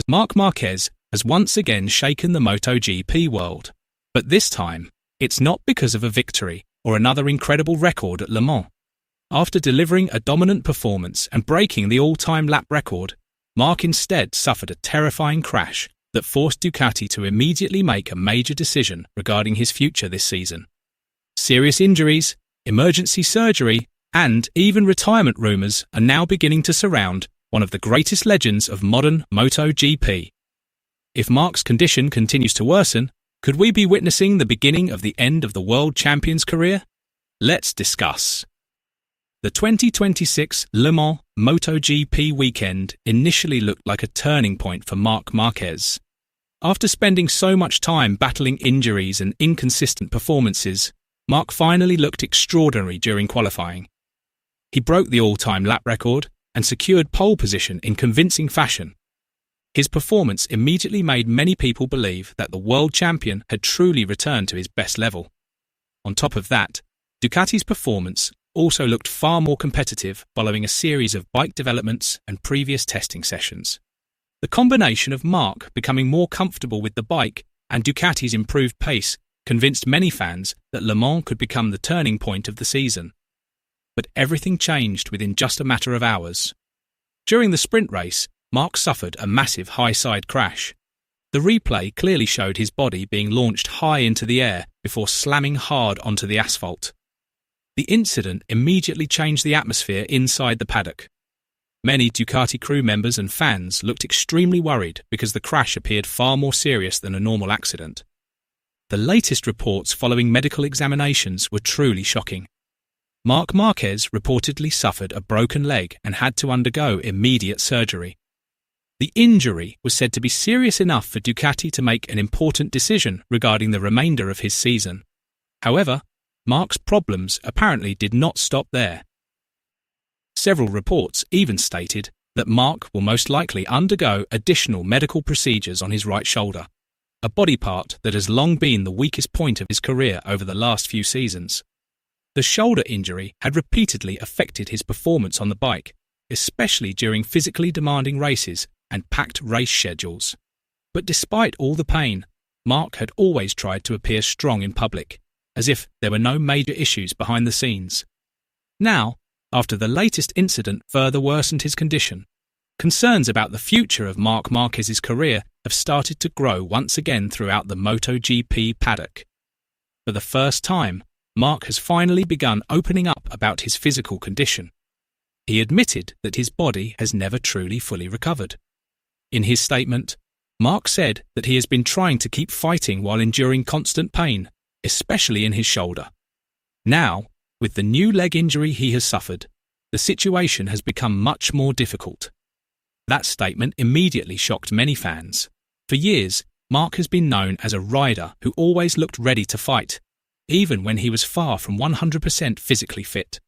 Marc Márquez has once again shaken the MotoGP world. But this time, it's not because of a victory or another incredible record at Le Mans. After delivering a dominant performance and breaking the all-time lap record, Marc instead suffered a terrifying crash that forced Ducati to immediately make a major decision regarding his future this season. Serious injuries, emergency surgery, and even retirement rumours are now beginning to surround one of the greatest legends of modern MotoGP. If Marc's condition continues to worsen, could we be witnessing the beginning of the end of the world champion's career? Let's discuss. The 2026 Le Mans MotoGP weekend initially looked like a turning point for Marc Márquez. After spending so much time battling injuries and inconsistent performances, Marc finally looked extraordinary during qualifying. He broke the all-time lap record and secured pole position in convincing fashion. His performance immediately made many people believe that the world champion had truly returned to his best level. On top of that, Ducati's performance also looked far more competitive following a series of bike developments and previous testing sessions. The combination of Marc becoming more comfortable with the bike and Ducati's improved pace convinced many fans that Le Mans could become the turning point of the season. But everything changed within just a matter of hours. During the sprint race, Marc suffered a massive high-side crash. The replay clearly showed his body being launched high into the air before slamming hard onto the asphalt. The incident immediately changed the atmosphere inside the paddock. Many Ducati crew members and fans looked extremely worried because the crash appeared far more serious than a normal accident. The latest reports following medical examinations were truly shocking. Marc Márquez reportedly suffered a broken leg and had to undergo immediate surgery. The injury was said to be serious enough for Ducati to make an important decision regarding the remainder of his season. However, Marc's problems apparently did not stop there. Several reports even stated that Marc will most likely undergo additional medical procedures on his right shoulder, a body part that has long been the weakest point of his career over the last few seasons. The shoulder injury had repeatedly affected his performance on the bike, especially during physically demanding races and packed race schedules. But despite all the pain, Marc had always tried to appear strong in public, as if there were no major issues behind the scenes. Now, after the latest incident further worsened his condition, concerns about the future of Marc Márquez's career have started to grow once again throughout the MotoGP paddock. For the first time, Marc has finally begun opening up about his physical condition. He admitted that his body has never truly fully recovered. In his statement, Marc said that he has been trying to keep fighting while enduring constant pain, especially in his shoulder. Now, with the new leg injury he has suffered, the situation has become much more difficult. That statement immediately shocked many fans. For years, Marc has been known as a rider who always looked ready to fight, even when he was far from 100% physically fit.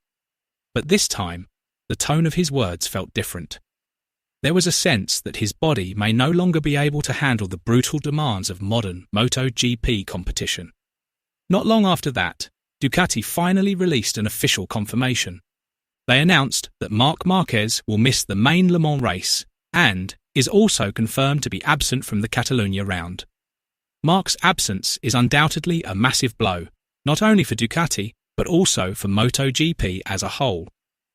But this time, the tone of his words felt different. There was a sense that his body may no longer be able to handle the brutal demands of modern MotoGP competition. Not long after that, Ducati finally released an official confirmation. They announced that Marc Márquez will miss the main Le Mans race and is also confirmed to be absent from the Catalunya round. Marc's absence is undoubtedly a massive blow, not only for Ducati, but also for MotoGP as a whole.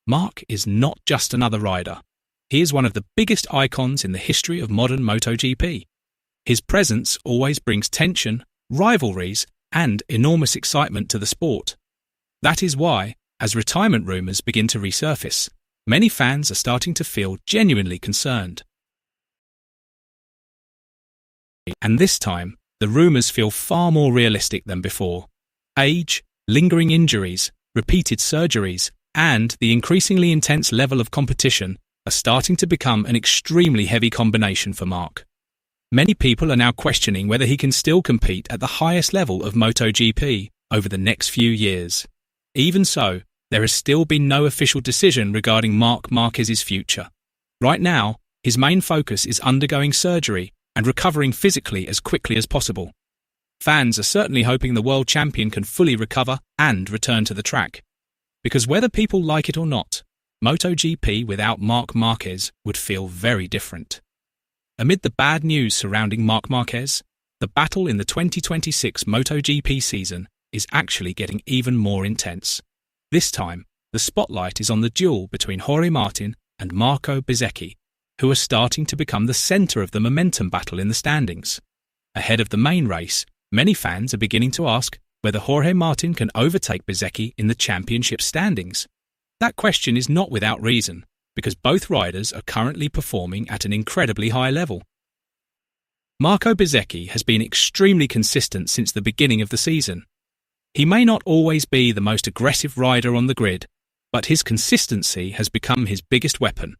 Marc is not just another rider. He is one of the biggest icons in the history of modern MotoGP. His presence always brings tension, rivalries, and enormous excitement to the sport. That is why, as retirement rumours begin to resurface, many fans are starting to feel genuinely concerned. And this time, the rumours feel far more realistic than before. Age, lingering injuries, repeated surgeries, and the increasingly intense level of competition are starting to become an extremely heavy combination for Marc. Many people are now questioning whether he can still compete at the highest level of MotoGP over the next few years. Even so, there has still been no official decision regarding Marc Márquez's future. Right now, his main focus is undergoing surgery and recovering physically as quickly as possible. Fans are certainly hoping the world champion can fully recover and return to the track. Because whether people like it or not, MotoGP without Marc Márquez would feel very different. Amid the bad news surrounding Marc Márquez, the battle in the 2026 MotoGP season is actually getting even more intense. This time, the spotlight is on the duel between Jorge Martin and Marco Bezzecchi, who are starting to become the centre of the momentum battle in the standings. Ahead of the main race, many fans are beginning to ask whether Jorge Martin can overtake Bezzecchi in the championship standings. That question is not without reason, because both riders are currently performing at an incredibly high level. Marco Bezzecchi has been extremely consistent since the beginning of the season. He may not always be the most aggressive rider on the grid, but his consistency has become his biggest weapon.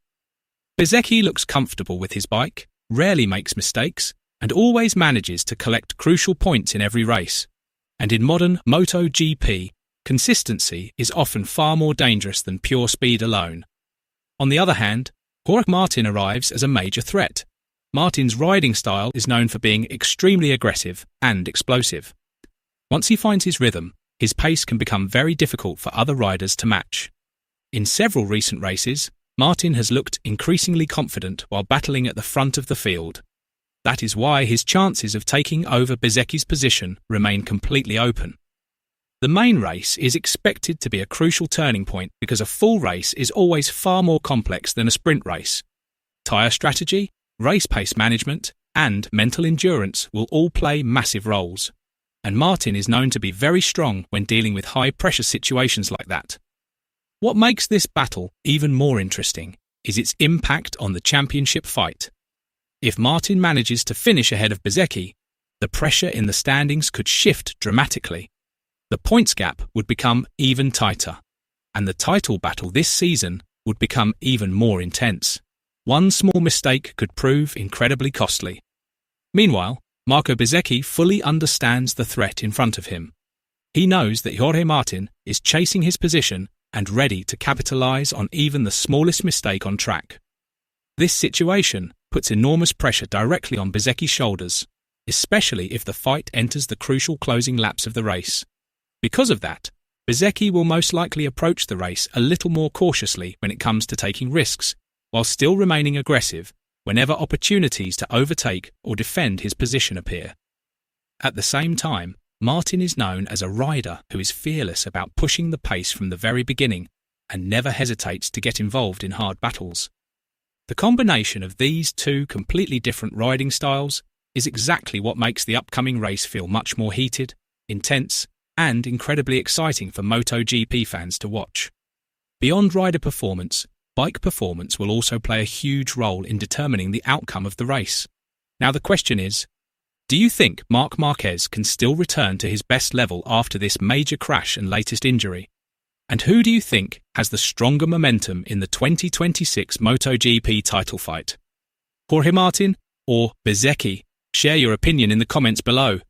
Bezzecchi looks comfortable with his bike, rarely makes mistakes, and always manages to collect crucial points in every race. And in modern MotoGP, consistency is often far more dangerous than pure speed alone. On the other hand, Jorge Martin arrives as a major threat. Martin's riding style is known for being extremely aggressive and explosive. Once he finds his rhythm, his pace can become very difficult for other riders to match. In several recent races, Martin has looked increasingly confident while battling at the front of the field. That is why his chances of taking over Bezzecchi's position remain completely open. The main race is expected to be a crucial turning point because a full race is always far more complex than a sprint race. Tyre strategy, race pace management, and mental endurance will all play massive roles. And Martin is known to be very strong when dealing with high-pressure situations like that. What makes this battle even more interesting is its impact on the championship fight. If Martin manages to finish ahead of Bezzecchi, the pressure in the standings could shift dramatically. The points gap would become even tighter, and the title battle this season would become even more intense. One small mistake could prove incredibly costly. Meanwhile, Marco Bezzecchi fully understands the threat in front of him. He knows that Jorge Martin is chasing his position and ready to capitalise on even the smallest mistake on track. This situation puts enormous pressure directly on Bezzecchi's shoulders, especially if the fight enters the crucial closing laps of the race. Because of that, Bezzecchi will most likely approach the race a little more cautiously when it comes to taking risks, while still remaining aggressive whenever opportunities to overtake or defend his position appear. At the same time, Martin is known as a rider who is fearless about pushing the pace from the very beginning and never hesitates to get involved in hard battles. The combination of these two completely different riding styles is exactly what makes the upcoming race feel much more heated, intense, and incredibly exciting for MotoGP fans to watch. Beyond rider performance, bike performance will also play a huge role in determining the outcome of the race. Now the question is, do you think Marc Márquez can still return to his best level after this major crash and latest injury? And who do you think has the stronger momentum in the 2026 MotoGP title fight? Jorge Martin or Bezzecchi? Share your opinion in the comments below.